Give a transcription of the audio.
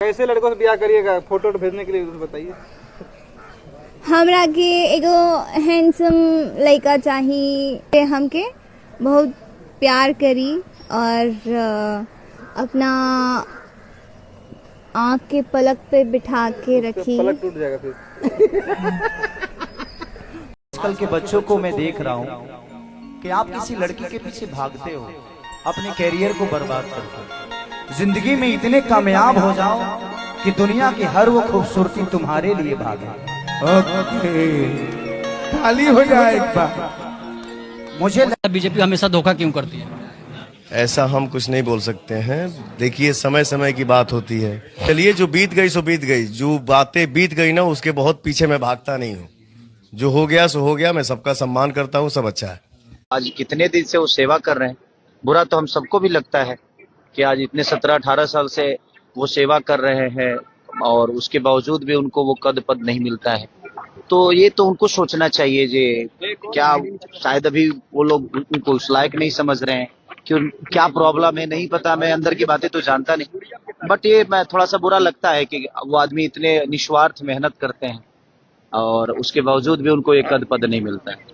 कैसे लड़कों से ब्याह करिएगा, फोटो भेजने के लिए बताइए। हमरा के एगो हैंडसम लड़का चाहिए, हमके बहुत प्यार करी और अपना आँख के पलक पे बिठा के रखी। पलक टूट जाएगा फिर। आजकल के बच्चों को मैं देख रहा हूँ कि आप किसी लड़की के पीछे भागते हो, अपने कैरियर को बर्बाद करते हो, जिंदगी में इतने कामयाब हो जाओ कि दुनिया की हर वो खूबसूरती तुम्हारे लिए भागे। खाली हो जाए एक बार। मुझे बीजेपी हमेशा धोखा क्यों करती है? ऐसा हम कुछ नहीं बोल सकते हैं। देखिए, समय समय की बात होती है। चलिए, जो बीत गई सो बीत गई। जो बातें बीत गई ना, उसके बहुत पीछे मैं भागता नहीं हूँ। जो हो गया सो हो गया। मैं सबका सम्मान करता हूँ, सब अच्छा है। आज कितने दिन से वो सेवा कर रहे हैं। बुरा तो हम सबको भी लगता है कि आज इतने 17-18 साल से वो सेवा कर रहे हैं और उसके बावजूद भी उनको वो कद पद नहीं मिलता है। तो ये तो उनको सोचना चाहिए जे क्या शायद अभी वो लोग उनको उस लायक नहीं समझ रहे हैं कि क्या प्रॉब्लम है, नहीं पता। मैं अंदर की बातें तो जानता नहीं, बट ये मैं थोड़ा सा बुरा लगता है कि वो आदमी इतने निस्वार्थ मेहनत करते हैं और उसके बावजूद भी उनको ये कद पद नहीं मिलता है।